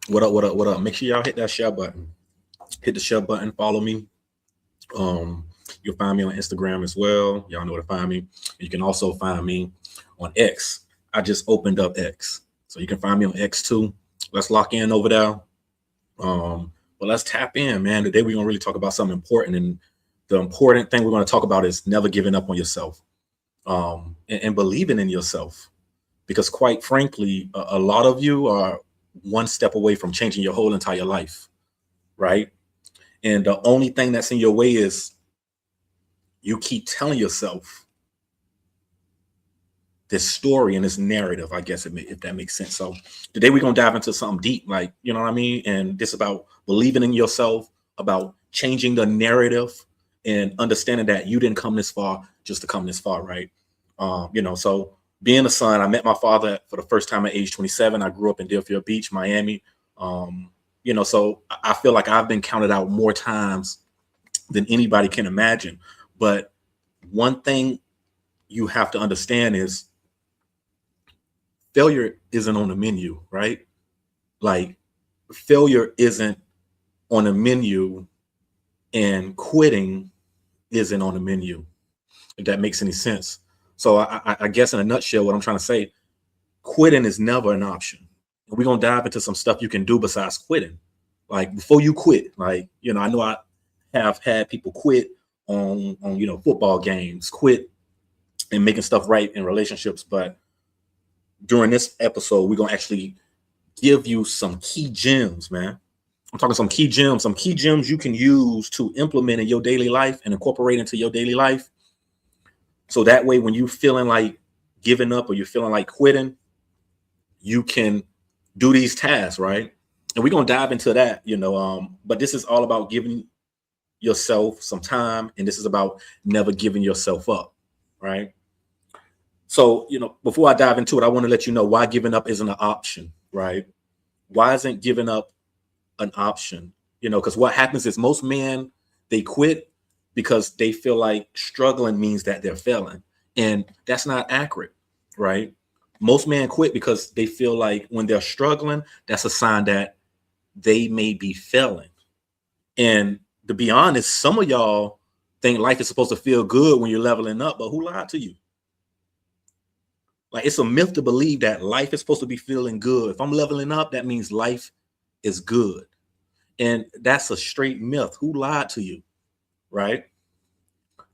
What up, what up, what up? Make sure y'all hit that share button. Hit the share button, follow me. You'll find me on Instagram as well. Y'all know where to find me. You can also find me on X. I just opened up X. So you can find me on X too. Let's lock in over there. But let's tap in, man. Today we're gonna really talk about something important. And the important thing we're going to talk about is never giving up on yourself, and believing in yourself. Because quite frankly, a lot of you are one step away from changing your whole entire life, right? And the only thing that's in your way is you keep telling yourself this story and this narrative, I guess, if that makes sense. So today we're going to dive into something deep, like, you know what I mean? And this about believing in yourself, about changing the narrative and understanding that you didn't come this far just to come this far, right? So being a son, I met my father for the first time at age 27. I grew up in Deerfield Beach, Miami. So I feel like I've been counted out more times than anybody can imagine. But one thing you have to understand is failure isn't on the menu, right? Like failure isn't on the menu and quitting isn't on the menu, if that makes any sense. So I guess in a nutshell, what I'm trying to say, quitting is never an option. And we're going to dive into some stuff you can do besides quitting. Like before you quit, like, I know I have had people quit on football games, quit and making stuff right in relationships. But during this episode, we're going to actually give you some key gems, man. I'm talking some key gems you can use to implement in your daily life and incorporate into your daily life. So that way, when you're feeling like giving up or you're feeling like quitting, you can do these tasks, right? And we're going to dive into that, but this is all about giving yourself some time. And this is about never giving yourself up, right? So, before I dive into it, I want to let you know why giving up isn't an option, right? Why isn't giving up an option? Because what happens is most men, they quit because they feel like struggling means that they're failing. And that's not accurate, right? Most men quit because they feel like when they're struggling, that's a sign that they may be failing. And to be honest, some of y'all think life is supposed to feel good when you're leveling up, but who lied to you? Like it's a myth to believe that life is supposed to be feeling good. If I'm leveling up, that means life is good. And that's a straight myth. Who lied to you? Right?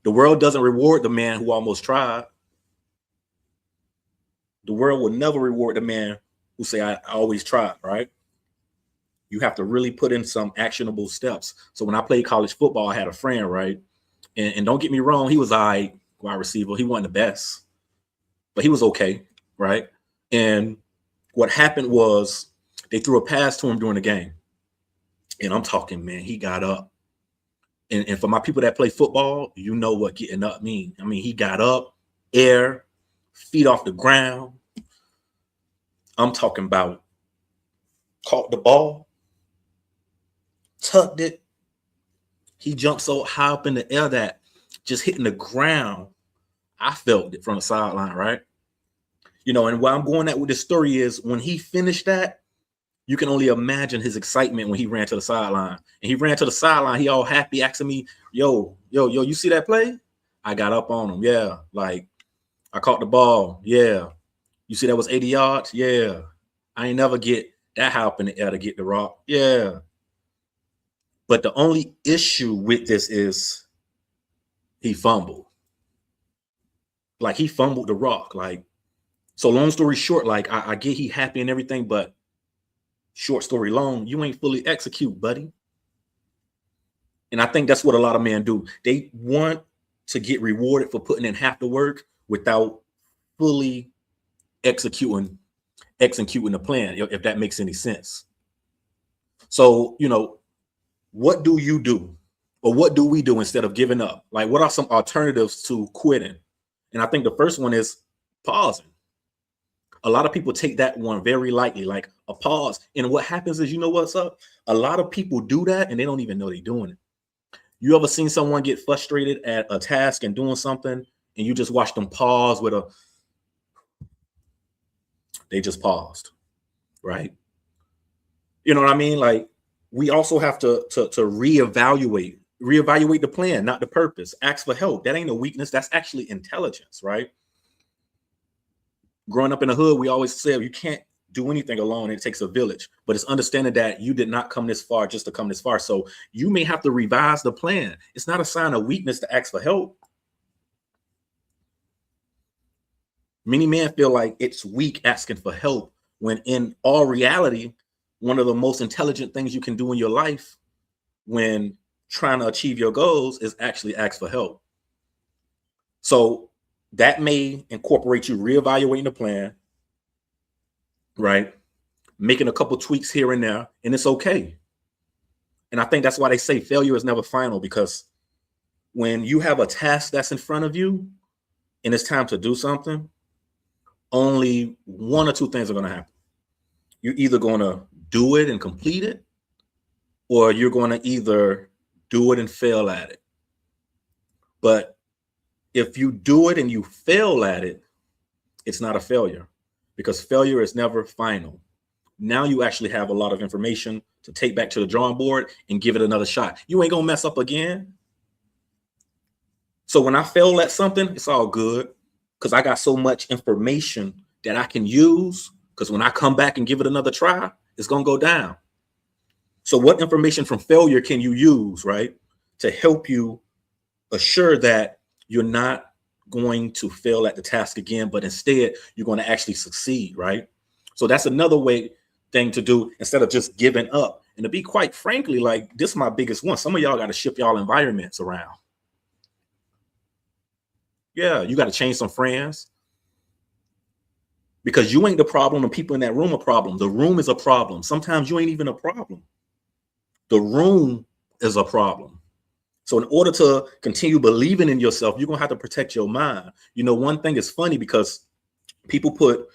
The world doesn't reward the man who almost tried. The world will never reward the man who say, I always tried, right? You have to really put in some actionable steps. So when I played college football, I had a friend, right? And don't get me wrong, he was wide receiver. He wasn't the best, but he was okay, right? And what happened was they threw a pass to him during the game. And I'm talking, man, he got up. And for my people that play football, you know what getting up means. I mean, he got up, air, feet off the ground. I'm talking about caught the ball, tucked it. He jumped so high up in the air that just hitting the ground, I felt it from the sideline, right? And where I'm going at with this story is when he finished that, you can only imagine his excitement when he ran to the sideline. And he ran to the sideline, he all happy, asking me, yo, you see that play? I got up on him. Yeah. Like, I caught the ball. Yeah. You see that was 80 yards? Yeah. I ain't never get that high up in the air to get the rock. Yeah. But the only issue with this is he fumbled. Like, he fumbled the rock. Like, so long story short, like, I get he happy and everything, but short story long, you ain't fully execute, buddy. And I think that's what a lot of men do. They want to get rewarded for putting in half the work without fully executing the plan, if that makes any sense. So, what do you do, or what do we do instead of giving up? Like, what are some alternatives to quitting? And I think the first one is pausing. A lot of people take that one very lightly, like a pause. And what happens is, what's up? A lot of people do that and they don't even know they're doing it. You ever seen someone get frustrated at a task and doing something, and you just watch them pause they just paused, right? You know what I mean? Like, we also have to reevaluate the plan, not the purpose. Ask for help. That ain't a weakness. That's actually intelligence, right? Growing up in the hood, we always said you can't do anything alone. It takes a village. But it's understanding that you did not come this far just to come this far. So you may have to revise the plan. It's not a sign of weakness to ask for help. Many men feel like it's weak asking for help, when in all reality, one of the most intelligent things you can do in your life when trying to achieve your goals is actually ask for help. So that may incorporate you reevaluating the plan, right? Making a couple tweaks here and there, and it's okay. And I think that's why they say failure is never final, because when you have a task that's in front of you and it's time to do something, only one or two things are going to happen. You're either going to do it and complete it, or you're going to either do it and fail at it. But if you do it and you fail at it, it's not a failure, because failure is never final. Now you actually have a lot of information to take back to the drawing board and give it another shot. You ain't going to mess up again. So when I fail at something, it's all good, because I got so much information that I can use, because when I come back and give it another try, it's going to go down. So what information from failure can you use, right, to help you assure that you're not going to fail at the task again, but instead you're going to actually succeed, right? So that's another thing to do instead of just giving up. And to be quite frankly, like, this is my biggest one. Some of y'all got to shift y'all environments around. Yeah, you got to change some friends, because you ain't the problem. The people in that room are a problem. The room is a problem. Sometimes you ain't even a problem. The room is a problem. So in order to continue believing in yourself, you're going to have to protect your mind. One thing is funny, because people put,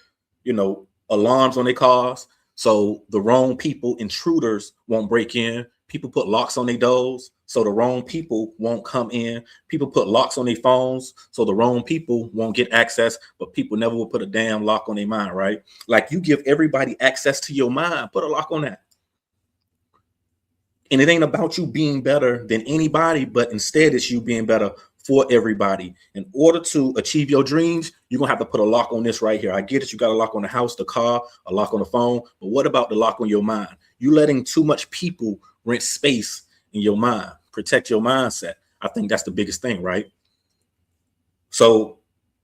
alarms on their cars, so the wrong people, intruders, won't break in. People put locks on their doors, so the wrong people won't come in. People put locks on their phones, so the wrong people won't get access, but people never will put a damn lock on their mind, right? Like, you give everybody access to your mind, put a lock on that. And it ain't about you being better than anybody, but instead it's you being better for everybody. In order to achieve your dreams, you're going to have to put a lock on this right here. I get it. You got a lock on the house, the car, a lock on the phone. But what about the lock on your mind? You letting too much people rent space in your mind. Protect your mindset. I think that's the biggest thing, right? So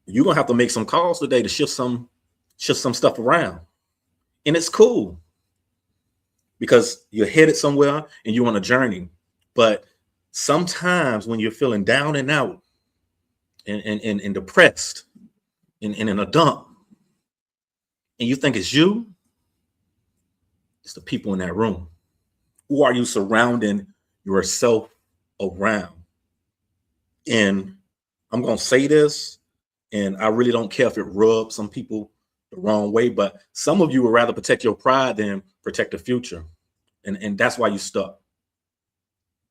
you're going to have to make some calls today to shift some stuff around. And it's cool, because you're headed somewhere and you're on a journey. But sometimes when you're feeling down and out and depressed and in a dump, and you think it's you, it's the people in that room. Who are you surrounding yourself around? And I'm going to say this, and I really don't care if it rubs some people the wrong way, but some of you would rather protect your pride than protect the future. And that's why you're stuck.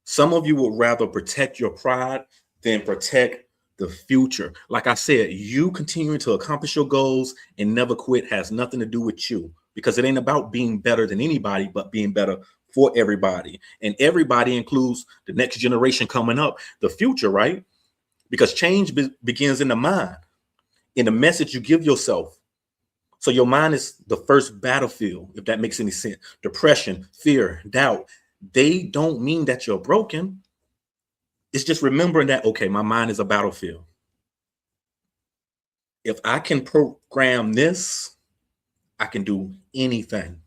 Some of you would rather protect your pride than protect the future. Like I said, you continuing to accomplish your goals and never quit has nothing to do with you, because it ain't about being better than anybody, but being better for everybody. And everybody includes the next generation coming up, the future, right? Because change begins in the mind, in the message you give yourself. So your mind is the first battlefield, if that makes any sense. Depression, fear, doubt, they don't mean that you're broken. It's just remembering that, okay, my mind is a battlefield. If I can program this, I can do anything.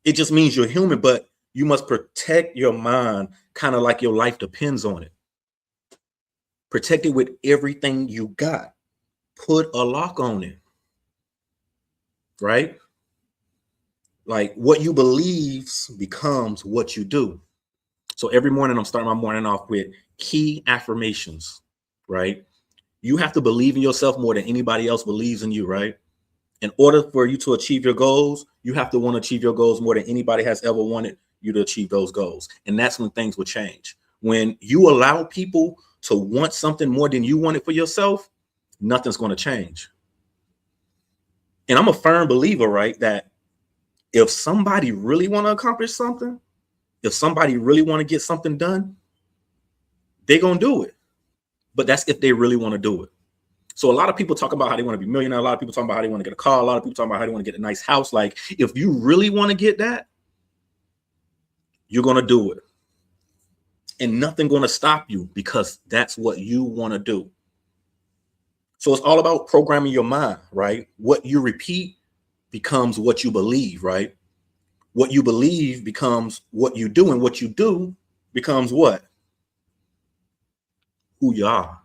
It just means you're human, but you must protect your mind kind of like your life depends on it. Protect it with everything you got. put a lock on it, right? Like what you believe becomes what you do. So every morning I'm starting my morning off with key affirmations, right? You have to believe in yourself more than anybody else believes in you, right? In order for you to achieve your goals, you have to want to achieve your goals more than anybody has ever wanted you to achieve those goals. And that's when things will change. When you allow people to want something more than you want it for yourself, nothing's going to change. And I'm a firm believer, right, that if somebody really want to accomplish something, if somebody really want to get something done, they're going to do it. But that's if they really want to do it. So a lot of people talk about how they want to be millionaire. A lot of people talk about how they want to get a car. A lot of people talk about how they want to get a nice house. Like, if you really want to get that, you're going to do it. And nothing going to stop you because that's what you want to do. So it's all about programming your mind, right? What you repeat becomes what you believe, right? What you believe becomes what you do, and what you do becomes what? Who you are.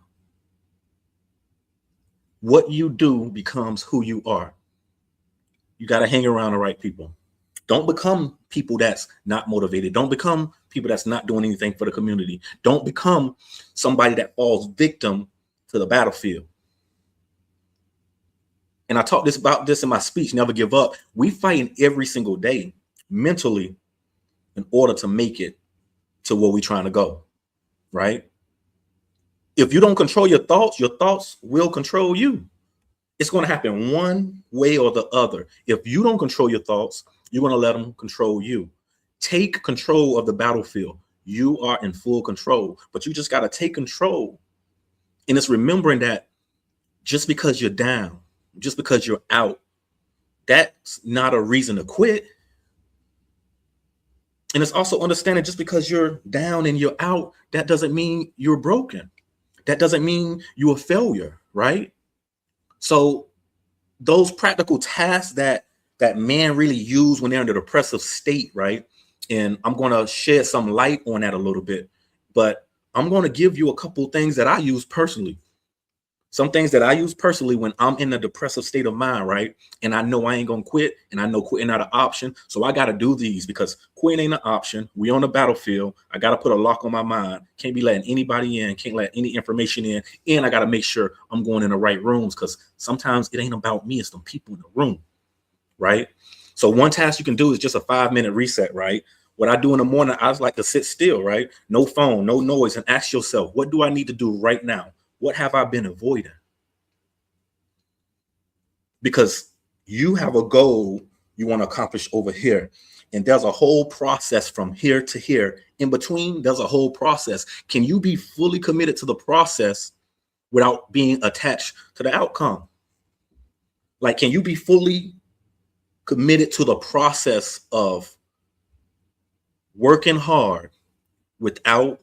What you do becomes who you are. You got to hang around the right people. Don't become people that's not motivated. Don't become people that's not doing anything for the community. Don't become somebody that falls victim to the battlefield. And I talked about this in my speech, Never Give Up. We fighting every single day mentally in order to make it to where we're trying to go, right? If you don't control your thoughts will control you. It's going to happen one way or the other. If you don't control your thoughts, you're going to let them control you. Take control of the battlefield. You are in full control, but you just got to take control. And it's remembering that just because you're down, just because you're out, that's not a reason to quit. And it's also understanding just because you're down and you're out, that doesn't mean you're broken. That doesn't mean you're a failure, right? So those practical tasks that men really use when they're in a depressive state, right? And I'm going to shed some light on that a little bit, but I'm going to give you a couple of things that I use personally. Some things that I use personally when I'm in a depressive state of mind, right? And I know I ain't going to quit, and I know quitting not an option. So I got to do these because quitting ain't an option. We on the battlefield. I got to put a lock on my mind. Can't be letting anybody in. Can't let any information in. And I got to make sure I'm going in the right rooms, because sometimes it ain't about me. It's the people in the room, right? So one task you can do is just a 5-minute reset, right? What I do in the morning, I just like to sit still, right? No phone, no noise, and ask yourself, what do I need to do right now? What have I been avoiding? Because you have a goal you want to accomplish over here. And there's a whole process from here to here. In between, there's a whole process. Can you be fully committed to the process without being attached to the outcome? Like, can you be fully committed to the process of working hard without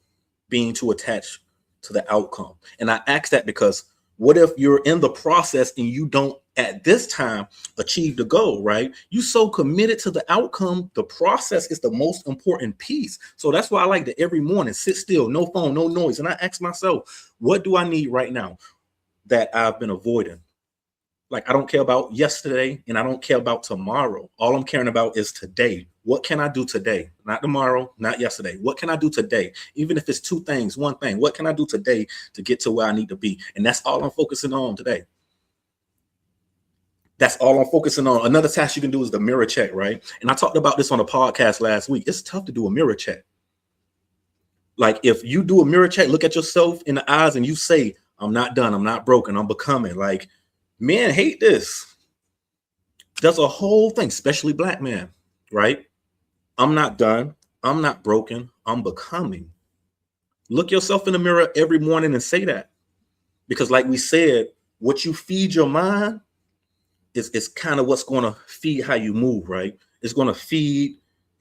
being too attached to the outcome? And I ask that because what if you're in the process and you don't at this time achieve the goal, right? You so committed to the outcome, the process is the most important piece. So that's why I like to every morning sit still, no phone, no noise. And I ask myself, what do I need right now that I've been avoiding? Like, I don't care about yesterday and I don't care about tomorrow. All I'm caring about is today. What can I do today? Not tomorrow, not yesterday. What can I do today? Even if it's two things, one thing, what can I do today to get to where I need to be? And that's all I'm focusing on today. That's all I'm focusing on. Another task you can do is the mirror check, right? And I talked about this on a podcast last week. It's tough to do a mirror check. Like, if you do a mirror check, look at yourself in the eyes and you say, I'm not done, I'm not broken, I'm becoming. Like, men hate this. There's a whole thing, especially black men, right? I'm not done, I'm not broken, I'm becoming. Look yourself in the mirror every morning and say that. Because like we said, what you feed your mind is kind of what's going to feed how you move, right? It's going to feed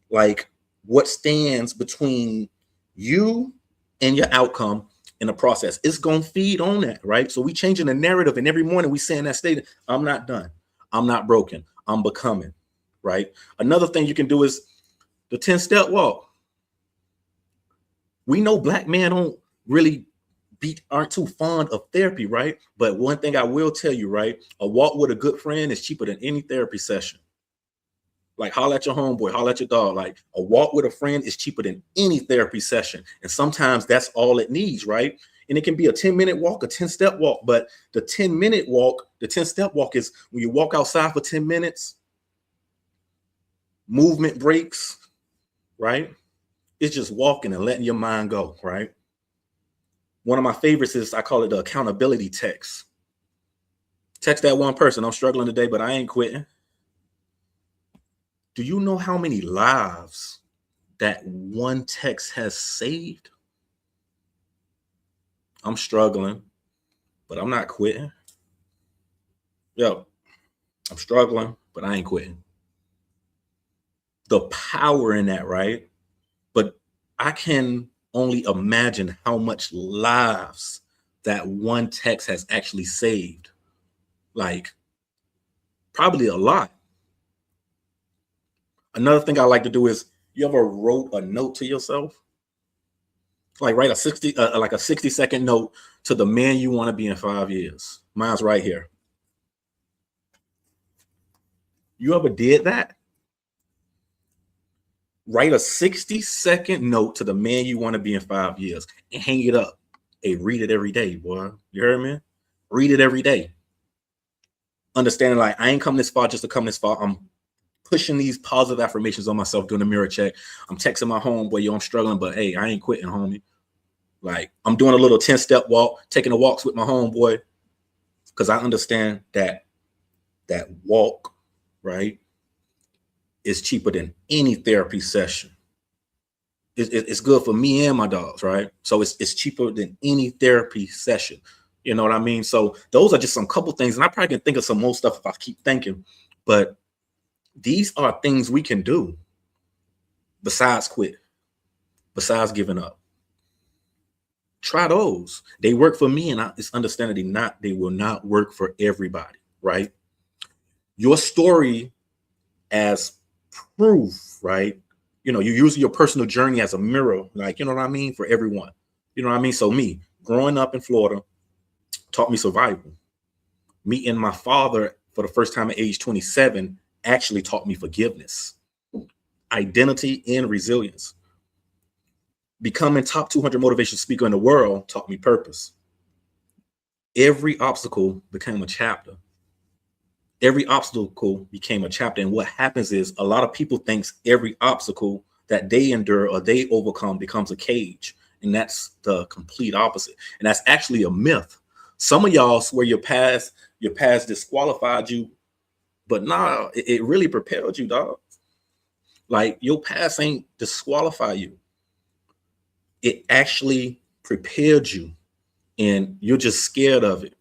like what stands between you and your outcome in the process. It's going to feed on that, right? So we changing the narrative, and every morning we saying that statement, I'm not done, I'm not broken, I'm becoming, right? Another thing you can do is the 10-step walk. We know black men don't really aren't too fond of therapy, right? But one thing I will tell you, right? A walk with a good friend is cheaper than any therapy session. Like, holler at your homeboy, holler at your dog. Like, a walk with a friend is cheaper than any therapy session. And sometimes that's all it needs, right? And it can be a 10-minute walk, a 10-step walk. But the 10-minute walk, the 10-step walk is when you walk outside for 10 minutes, movement breaks, right? It's just walking and letting your mind go, right? One of my favorites is, I call it the accountability text. Text that one person, I'm struggling today, but I ain't quitting. Do you know how many lives that one text has saved? I'm struggling, but I'm not quitting. Yo, I'm struggling, but I ain't quitting. The power in that, right? But I can only imagine how much lives that one text has actually saved. Like, probably a lot. Another thing I like to do is, you ever wrote a note to yourself? Like, write a 60-second note to the man you want to be in 5 years. Mine's right here. You ever did that? Write a 60-second note to the man you want to be in 5 years and hang it up. Hey, read it every day, boy. You heard me? Read it every day. Understanding, like, I ain't come this far just to come this far. I'm pushing these positive affirmations on myself, doing a mirror check. I'm texting my homeboy, yo, I'm struggling, but hey, I ain't quitting, homie. Like, I'm doing a little 10-step walk, taking the walks with my homeboy, because I understand that that walk, right, is cheaper than any therapy session. It's good for me and my dogs, right? So it's cheaper than any therapy session. You know what I mean? So those are just some couple things, and I probably can think of some more stuff if I keep thinking, but these are things we can do besides quit, besides giving up. Try those. They work for me, and it's understanding they will not work for everybody, right? Your story as proof, right? You know, you're using your personal journey as a mirror, like, you know what I mean, for everyone. You know what I mean? So me, growing up in Florida, taught me survival. Meeting my father for the first time at age 27 actually taught me forgiveness, identity, and resilience. Becoming top 200 motivation speaker in the world taught me purpose. Every obstacle became a chapter. Every obstacle became a chapter. And what happens is, a lot of people thinks every obstacle that they endure or they overcome becomes a cage. And that's the complete opposite. And that's actually a myth. Some of y'all swear your past disqualified you, but nah, it really propelled you, dog. Like, your past ain't disqualify you. It actually prepared you, and you're just scared of it.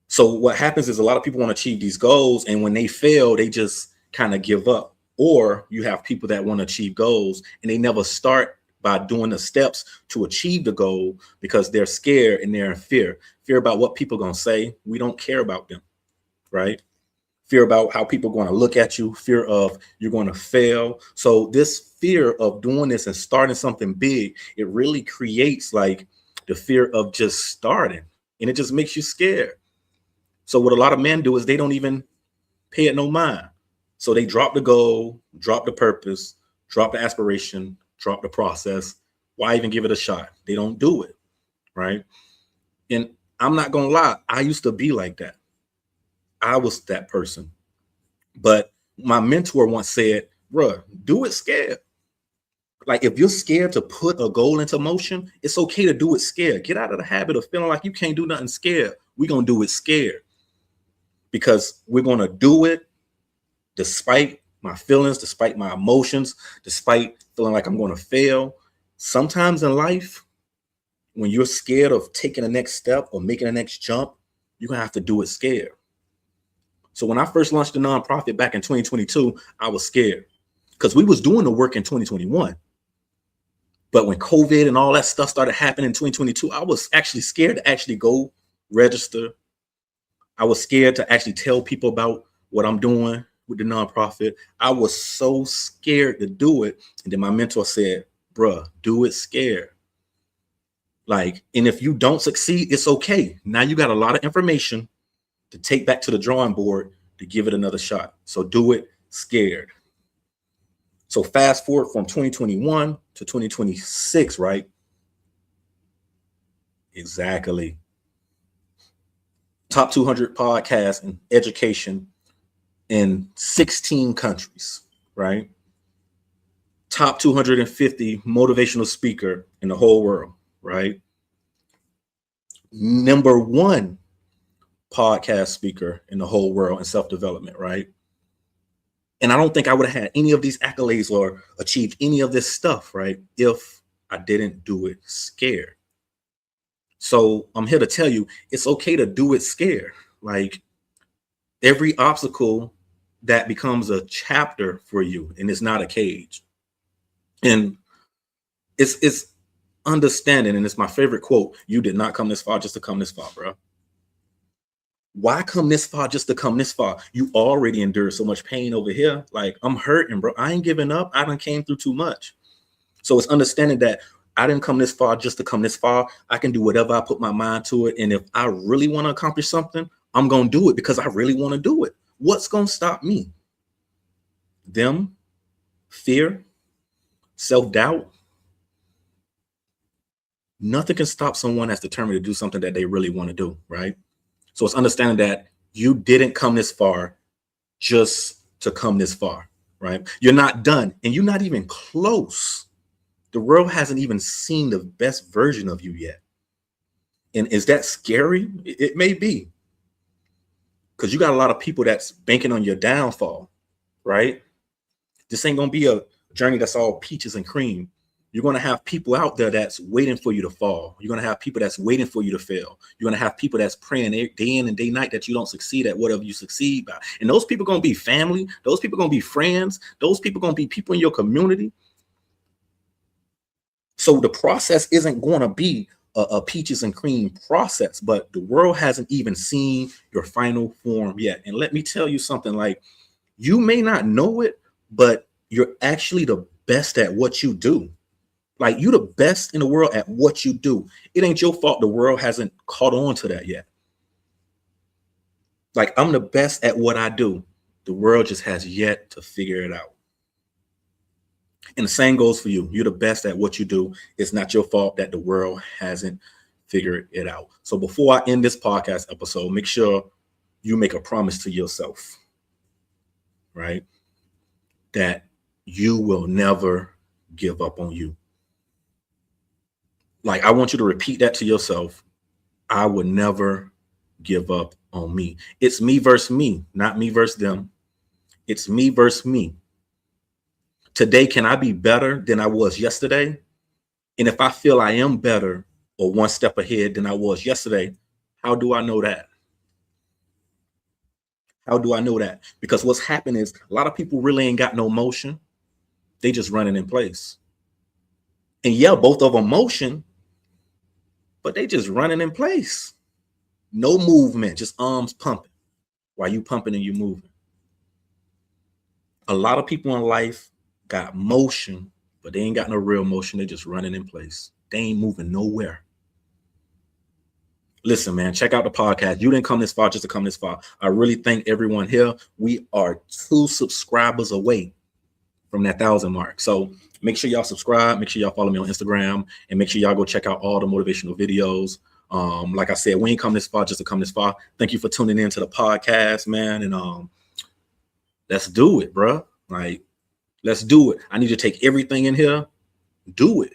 So what happens is, a lot of people want to achieve these goals, and when they fail, they just kind of give up. Or you have people that want to achieve goals and they never start by doing the steps to achieve the goal because they're scared and they're in fear. Fear about what people are going to say. We don't care about them, right? Fear about how people are going to look at you. Fear of you're going to fail. So this fear of doing this and starting something big, it really creates like the fear of just starting, and it just makes you scared. So what a lot of men do is they don't even pay it no mind. So they drop the goal, drop the purpose, drop the aspiration, drop the process. Why even give it a shot? They don't do it, right? And I'm not going to lie, I used to be like that. I was that person. But my mentor once said, bruh, do it scared. Like, if you're scared to put a goal into motion, it's okay to do it scared. Get out of the habit of feeling like you can't do nothing scared. We're going to do it scared, because we're going to do it despite my feelings, despite my emotions, despite feeling like I'm going to fail. Sometimes in life, when you're scared of taking the next step or making the next jump, you're going to have to do it scared. So when I first launched the nonprofit back in 2022, I was scared because we was doing the work in 2021. But when COVID and all that stuff started happening in 2022, I was actually scared to actually go register. I was scared to actually tell people about what I'm doing with the nonprofit. I was so scared to do it. And then my mentor said, bruh, do it scared. Like, and if you don't succeed, it's okay. Now you got a lot of information to take back to the drawing board to give it another shot. So do it scared. So fast forward from 2021 to 2026, right? Exactly. Top 200 podcasts in education in 16 countries, right? Top 250 motivational speaker in the whole world, right? Number one podcast speaker in the whole world in self-development, right? And I don't think I would have had any of these accolades or achieved any of this stuff, right, if I didn't do it scared. So I'm here to tell you, it's okay to do it scared. Like, every obstacle that becomes a chapter for you, and it's not a cage. And it's understanding, and it's my favorite quote: "You did not come this far just to come this far, bro. Why come this far just to come this far? You already endured so much pain over here. Like, I'm hurting, bro. I ain't giving up. I done came through too much." So it's understanding that I didn't come this far just to come this far. I can do whatever I put my mind to it. And if I really want to accomplish something, I'm going to do it because I really want to do it. What's going to stop me? Them, fear, self-doubt. Nothing can stop someone that's determined to do something that they really want to do, right? So it's understanding that you didn't come this far just to come this far, right? You're not done, and you're not even close. The world hasn't even seen the best version of you yet. And is that scary? It may be, because you got a lot of people that's banking on your downfall, right? This ain't going to be a journey that's all peaches and cream. You're going to have people out there that's waiting for you to fall. You're going to have people that's waiting for you to fail. You're going to have people that's praying day in and day night that you don't succeed at whatever you succeed by. And those people are going to be family. Those people are going to be friends. Those people are going to be people in your community. So the process isn't going to be a peaches and cream process, but the world hasn't even seen your final form yet. And let me tell you something, like, you may not know it, but you're actually the best at what you do. Like, you're the best in the world at what you do. It ain't your fault the world hasn't caught on to that yet. Like, I'm the best at what I do. The world just has yet to figure it out. And the same goes for you. You're the best at what you do. It's not your fault that the world hasn't figured it out. So before I end this podcast episode, make sure you make a promise to yourself, right? That you will never give up on you. Like, I want you to repeat that to yourself. I would never give up on me. It's me versus me, not me versus them. It's me versus me. Today, can I be better than I was yesterday? And if I feel I am better or one step ahead than I was yesterday, how do I know that? How do I know that? Because what's happened is a lot of people really ain't got no motion. They just running in place. And yeah, both of them motion, but they just running in place. No movement, just arms pumping while you pumping and you moving. A lot of people in life got motion, but they ain't got no real motion. They just running in place. They ain't moving nowhere. Listen, man, check out the podcast. You didn't come this far just to come this far. I really thank everyone here. We are 2 subscribers away from that 1,000 mark. So make sure y'all subscribe. Make sure y'all follow me on Instagram, and make sure y'all go check out all the motivational videos. Like I said, we ain't come this far just to come this far. Thank you for tuning in to the podcast, man. And let's do it, bro. Like, let's do it. I need to take everything in here. Do it.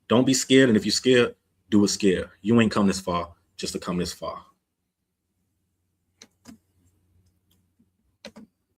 Don't be scared. And if you're scared, do it scared. You ain't come this far just to come this far.